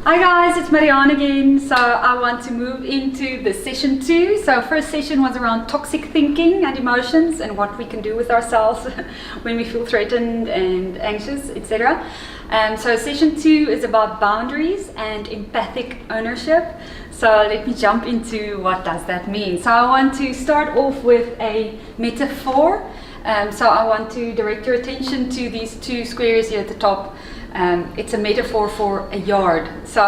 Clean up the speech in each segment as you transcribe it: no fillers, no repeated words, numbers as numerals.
Hi guys, it's Marianne again. So I want to move into the session 2. So first session was around toxic thinking and emotions and what we can do with ourselves when we feel threatened and anxious, etc. So session 2 is about boundaries and empathic ownership. So let me jump into what does that mean. So I want to start off with a metaphor. So I want to direct your attention to these two squares here at the top. It's a metaphor for a yard. So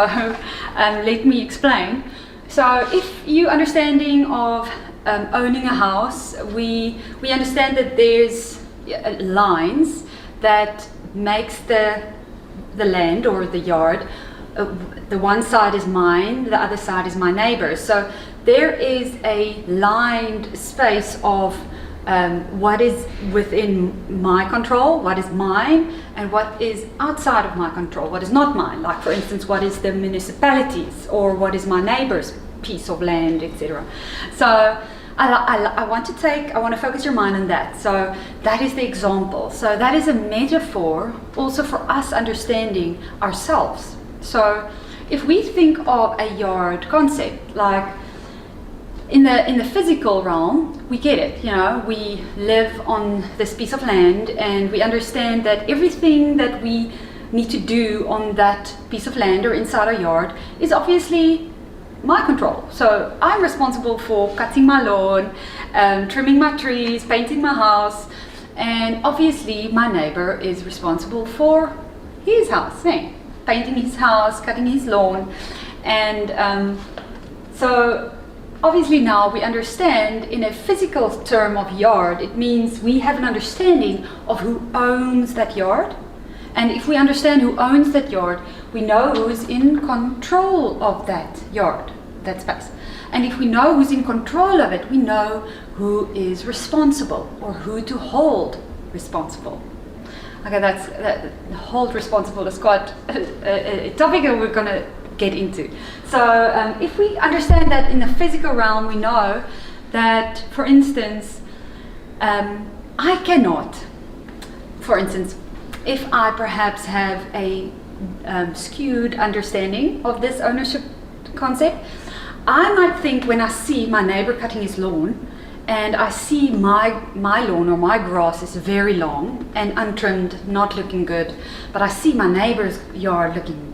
let me explain. So if you understanding of owning a house, we understand that there's lines that makes the land or the yard. The one side is mine, the other side is my neighbor's. So there is a lined space of what is within my control, what is mine, and what is outside of my control, what is not mine. Like for instance, what is the municipality's, or what is my neighbor's piece of land, etc. So I want to focus your mind on that. So that is the example. So that is a metaphor also for us understanding ourselves. So if we think of a yard concept, like in the physical realm, we get it. You know, we live on this piece of land and we understand that everything that we need to do on that piece of land or inside our yard is obviously my control. So I'm responsible for cutting my lawn, trimming my trees, painting my house, and obviously my neighbor is responsible for his house, painting his house, cutting his lawn. And so obviously now we understand in a physical term of yard, it means we have an understanding of who owns that yard. And if we understand who owns that yard, we know who's in control of that yard, that space. And if we know who's in control of it, we know who is responsible or who to hold responsible. Okay, hold responsible is quite a topic that we're going to get into. So if we understand that in the physical realm, we know that, for instance, I cannot, for instance, if I perhaps have a skewed understanding of this ownership concept, I might think when I see my neighbor cutting his lawn and I see my lawn or my grass is very long and untrimmed, not looking good, but I see my neighbor's yard looking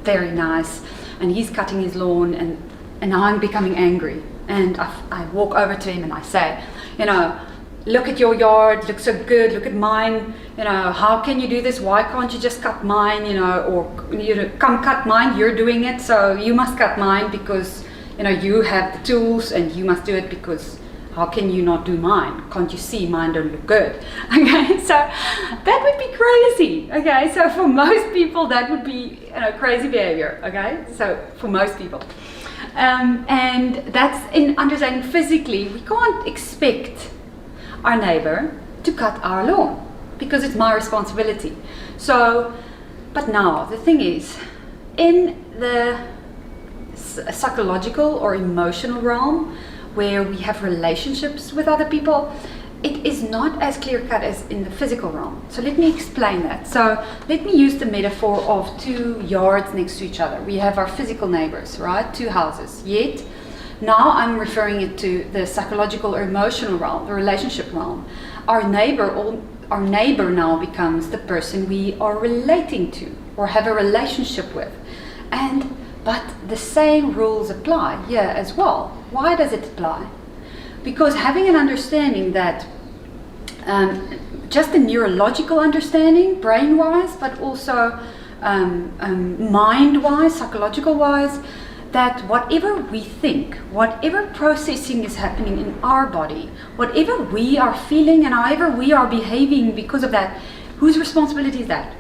very nice and he's cutting his lawn, and I'm becoming angry, and I walk over to him and I say, you know, look at your yard, looks so good, look at mine, you know, how can you do this, why can't you just cut mine, you know, or you know, come cut mine, you're doing it, so you must cut mine because you know you have the tools and you must do it, because how can you not do mine? Can't you see mine don't look good? Okay, so that would be crazy. Okay, so for most people that would be, you know, crazy behavior. Okay, so for most people, and that's in understanding physically. We can't expect our neighbor to cut our lawn because it's my responsibility. So, but now the thing is, in the psychological or emotional realm, where we have relationships with other people, it is not as clear-cut as in the physical realm. So let me explain that. So let me use the metaphor of two yards next to each other. We have our physical neighbors, right? Two houses. Yet, now I'm referring it to the psychological or emotional realm, the relationship realm. Our neighbor now becomes the person we are relating to or have a relationship with. But the same rules apply here as well. Why does it apply? Because having an understanding that, just a neurological understanding, brain-wise, but also mind-wise, psychological-wise, that whatever we think, whatever processing is happening in our body, whatever we are feeling and however we are behaving because of that, whose responsibility is that?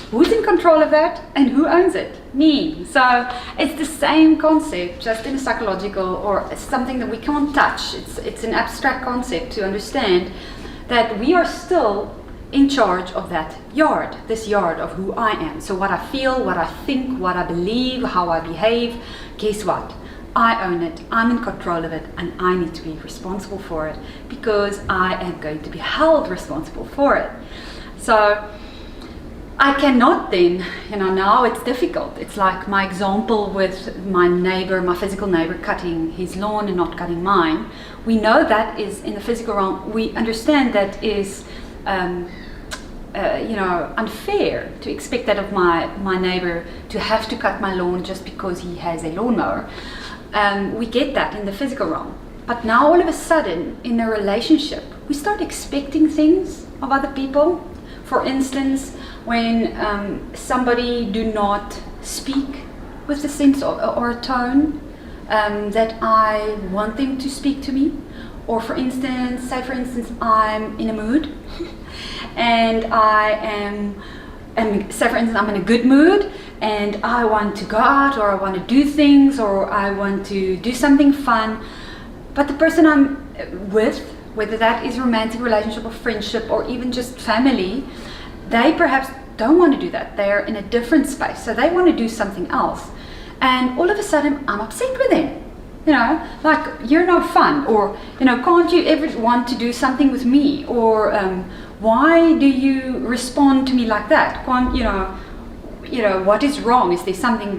Who's in control of that and who owns it? Me. So it's the same concept, just in a psychological or something that we can't touch. It's an abstract concept to understand that we are still in charge of that yard, this yard of who I am. So what I feel, what I think, what I believe, how I behave, guess what? I own it, I'm in control of it, and I need to be responsible for it because I am going to be held responsible for it. So I cannot then, now it's difficult. It's like my example with my neighbor, my physical neighbor, cutting his lawn and not cutting mine. We know that is in the physical realm. We understand that is, unfair to expect that of my neighbor to have to cut my lawn just because he has a lawnmower. We get that in the physical realm. But now all of a sudden, in a relationship, we start expecting things of other people. For instance, when somebody do not speak with a sense or a tone that I want them to speak to me, or for instance, I'm in a mood and I'm in a good mood and I want to go out, or I want to do things, or I want to do something fun, but the person I'm with, whether that is romantic relationship or friendship or even just family, they perhaps don't want to do that. They're in a different space, so they want to do something else. And all of a sudden, I'm upset with them. Like, you're no fun, or, can't you ever want to do something with me? Or, why do you respond to me like that? Can't, what is wrong? Is there something,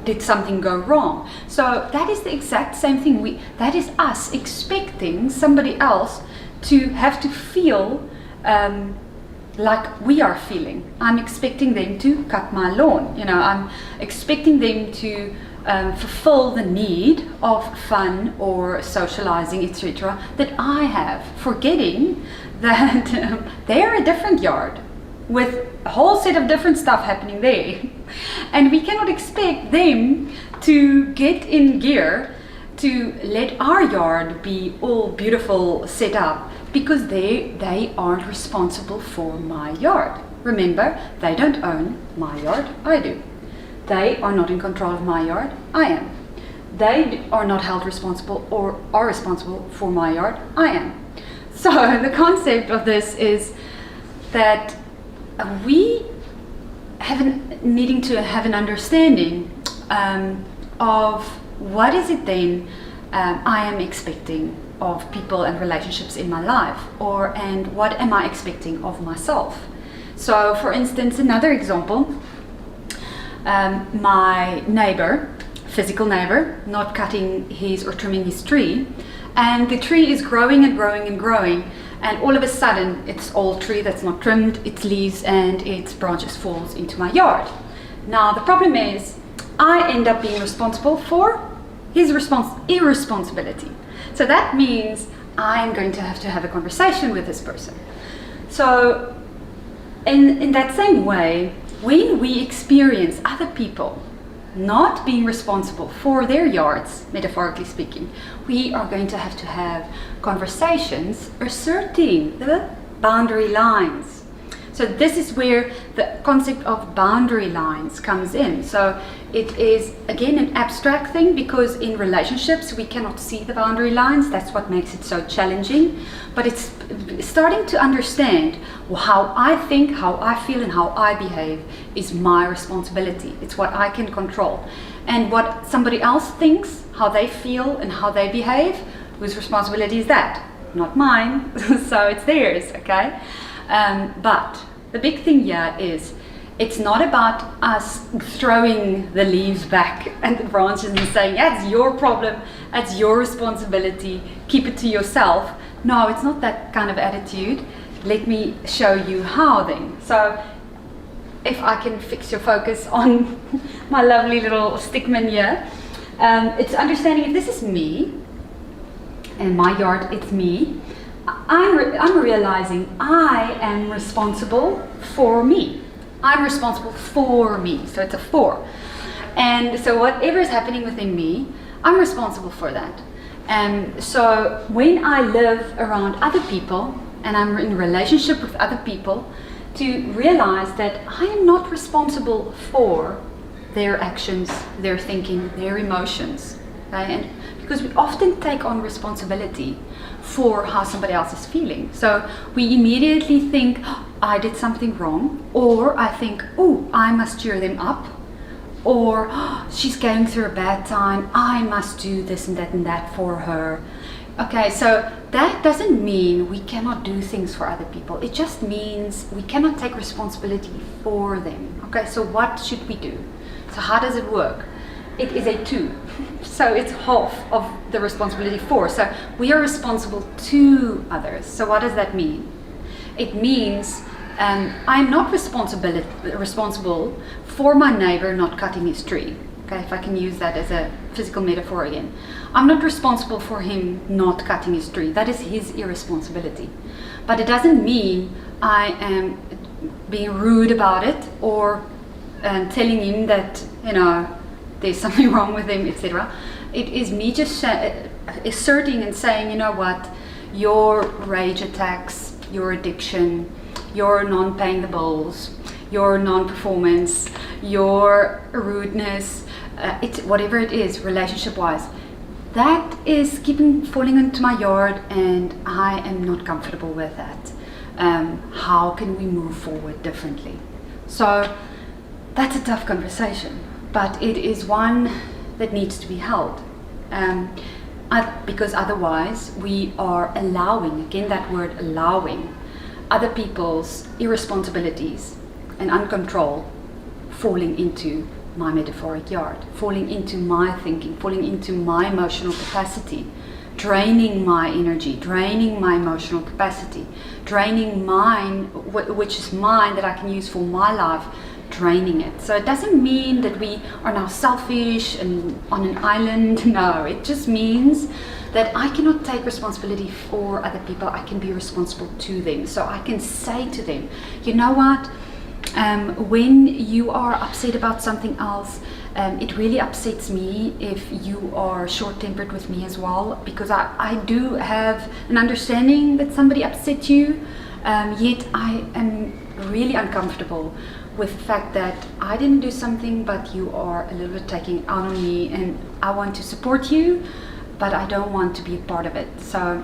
did something go wrong? So that is the exact same thing. That is us expecting somebody else to have to feel like we are feeling. I'm expecting them to cut my lawn. I'm expecting them to fulfill the need of fun or socializing, etc., that I have, forgetting that they're a different yard with a whole set of different stuff happening there. And we cannot expect them to get in gear to let our yard be all beautiful set up, because they aren't responsible for my yard. Remember, they don't own my yard, I do. They are not in control of my yard, I am. They are not held responsible or are responsible for my yard, I am. So the concept of this is that we needing to have an understanding of what is it then I am expecting of people and relationships in my life, and what am I expecting of myself. So for instance, another example, my neighbor, physical neighbor, not cutting his or trimming his tree, and the tree is growing and growing and growing, and all of a sudden it's all tree that's not trimmed, its leaves and its branches falls into my yard. Now the problem is I end up being responsible for his irresponsibility. So that means I'm going to have a conversation with this person. So in that same way, when we experience other people not being responsible for their yards, metaphorically speaking, we are going to have conversations asserting the boundary lines. So this is where the concept of boundary lines comes in. So it is, again, an abstract thing, because in relationships we cannot see the boundary lines. That's what makes it so challenging. But it's starting to understand how I think, how I feel, and how I behave is my responsibility. It's what I can control. And what somebody else thinks, how they feel and how they behave, whose responsibility is that? Not mine. So it's theirs, okay? But the big thing here is, it's not about us throwing the leaves back and the branches and saying, that's your problem, that's your responsibility, keep it to yourself. No, it's not that kind of attitude. Let me show you how then. So if I can fix your focus on my lovely little stickman here, it's understanding if this is me, and my yard, it's me, I'm realizing I am responsible for me. I'm responsible for me, so it's a for. And so whatever is happening within me, I'm responsible for that. And so when I live around other people and I'm in a relationship with other people, to realize that I am not responsible for their actions, their thinking, their emotions. Okay? And because we often take on responsibility for how somebody else is feeling. So we immediately think, oh, I did something wrong, or I think, oh, I must cheer them up, or oh, she's going through a bad time, I must do this and that for her. Okay, so that doesn't mean we cannot do things for other people. It just means we cannot take responsibility for them. Okay, so what should we do? So how does it work? It is a two. So it's half of the responsibility for. So we are responsible to others. So what does that mean? It means I'm not responsible for my neighbor not cutting his tree. Okay, if I can use that as a physical metaphor again. I'm not responsible for him not cutting his tree. That is his irresponsibility. But it doesn't mean I am being rude about it or telling him that, there's something wrong with him, etc. It is me just asserting and saying, you know what, your rage attacks, your addiction, your non-paying the bills, your non-performance, your rudeness, whatever it is, relationship-wise, that is falling into my yard, and I am not comfortable with that. How can we move forward differently? So that's a tough conversation, but it is one that needs to be held. Because otherwise we are allowing, again that word allowing, other people's irresponsibilities and uncontrol falling into my metaphoric yard, falling into my thinking, falling into my emotional capacity, draining my energy, draining my emotional capacity, draining mine, which is mine that I can use for my life, draining it. So it doesn't mean that we are now selfish and on an island. No, it just means that I cannot take responsibility for other people. I can be responsible to them. So I can say to them, you know what, when you are upset about something else, it really upsets me if you are short-tempered with me as well, because I do have an understanding that somebody upset you, yet I am really uncomfortable with the fact that I didn't do something, but you are a little bit taking out on me, and I want to support you, but I don't want to be a part of it. So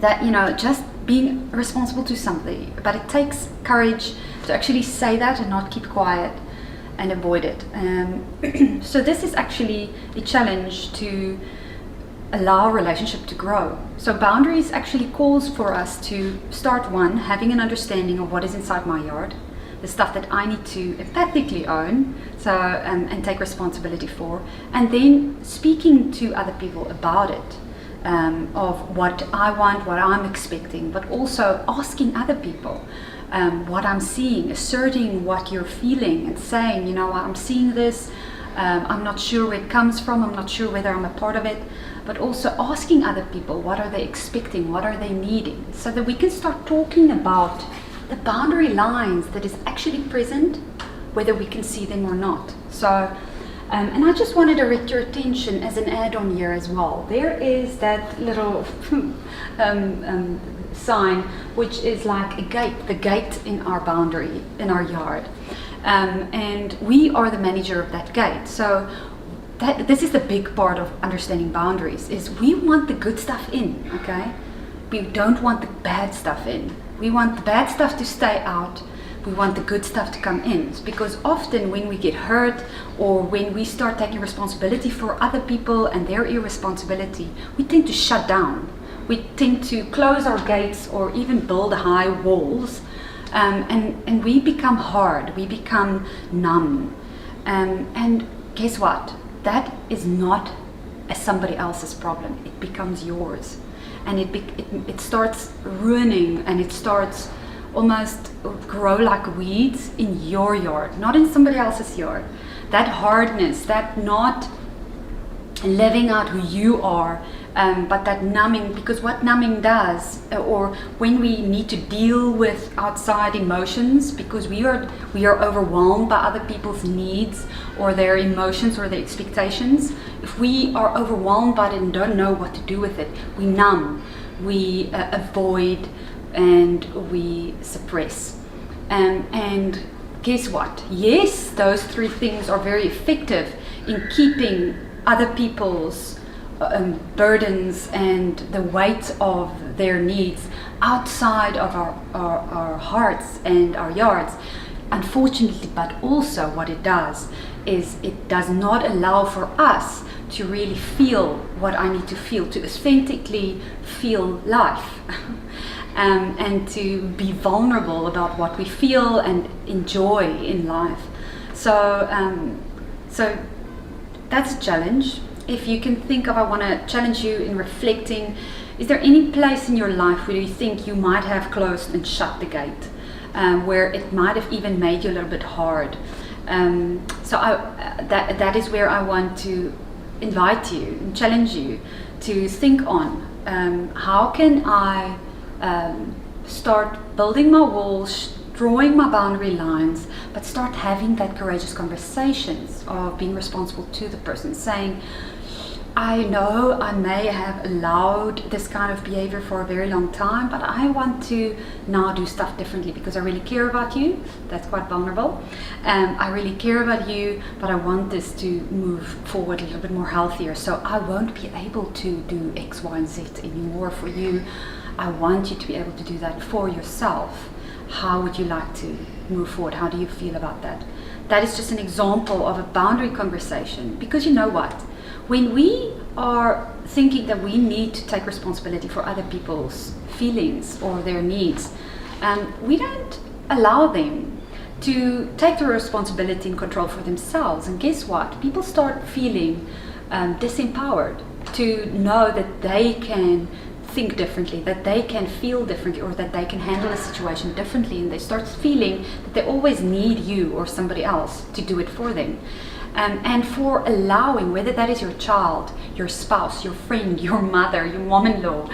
that, just being responsible to something, but it takes courage to actually say that and not keep quiet and avoid it. So this is actually a challenge to allow a relationship to grow. So boundaries actually calls for us to start having an understanding of what is inside my yard, the stuff that I need to empathically own, and take responsibility for, and then speaking to other people about it, of what I want, what I'm expecting, but also asking other people what I'm seeing, asserting what you're feeling, and saying, I'm seeing this, I'm not sure where it comes from, I'm not sure whether I'm a part of it, but also asking other people what are they expecting, what are they needing, so that we can start talking about the boundary lines that is actually present, whether we can see them or not. So, and I just want to direct your attention as an add-on here as well. There is that little sign, which is like a gate, the gate in our boundary, in our yard. And we are the manager of that gate. So this is the big part of understanding boundaries, is we want the good stuff in, okay? We don't want the bad stuff in. We want the bad stuff to stay out. We want the good stuff to come in. Because often when we get hurt, or when we start taking responsibility for other people and their irresponsibility, we tend to shut down. We tend to close our gates or even build high walls. And we become hard. We become numb. And guess what? That is not somebody else's problem. It becomes yours. And it starts ruining, and it starts almost grow like weeds in your yard, not in somebody else's yard. That hardness, that not living out who you are, but that numbing, because what numbing does, or when we need to deal with outside emotions, because we are overwhelmed by other people's needs or their emotions or their expectations, if we are overwhelmed by it and don't know what to do with it, we numb, we avoid, and we suppress. And guess what? Yes, those three things are very effective in keeping other people's burdens and the weight of their needs outside of our hearts and our yards. Unfortunately, but also what it does is it does not allow for us to really feel what I need to feel to authentically feel life. And to be vulnerable about what we feel and enjoy in life. So that's a challenge. If you can think of, I want to challenge you in reflecting, is there any place in your life where you think you might have closed and shut the gate, where it might have even made you a little bit hard? That is where I want to invite you and challenge you to think on, how can I start building my walls, drawing my boundary lines, but start having that courageous conversations of being responsible to the person, saying, I know I may have allowed this kind of behavior for a very long time, but I want to now do stuff differently because I really care about you. That's quite vulnerable. I really care about you, but I want this to move forward a little bit more healthier. So I won't be able to do X, Y, and Z anymore for you. I want you to be able to do that for yourself. How would you like to move forward? How do you feel about that? That is just an example of a boundary conversation. Because you know what? When we are thinking that we need to take responsibility for other people's feelings or their needs, we don't allow them to take the responsibility and control for themselves. And guess what? People start feeling disempowered to know that they can think differently, that they can feel differently, or that they can handle a situation differently, and they start feeling that they always need you or somebody else to do it for them. And for allowing, whether that is your child, your spouse, your friend, your mother, your mom-in-law,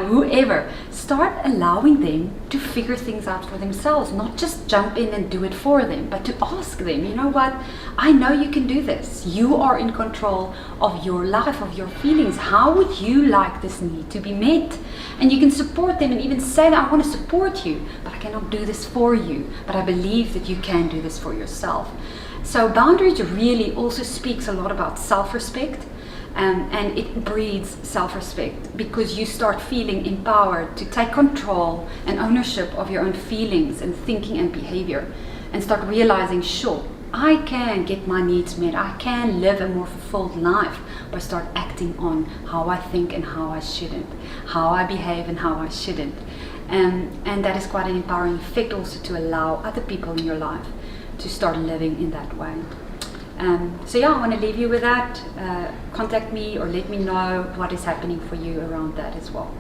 whoever, start allowing them to figure things out for themselves, not just jump in and do it for them, but to ask them, you know what, I know you can do this. You are in control of your life, of your feelings. How would you like this need to be met? And you can support them and even say that I want to support you, but I cannot do this for you, but I believe that you can do this for yourself. So boundaries really also speaks a lot about self-respect, and it breeds self-respect because you start feeling empowered to take control and ownership of your own feelings and thinking and behavior, and start realizing, sure, I can get my needs met, I can live a more fulfilled life by start acting on how I think and how I shouldn't, how I behave and how I shouldn't. And that is quite an empowering effect also to allow other people in your life to start living in that way. So yeah, I want to leave you with that. Contact me or let me know what is happening for you around that as well.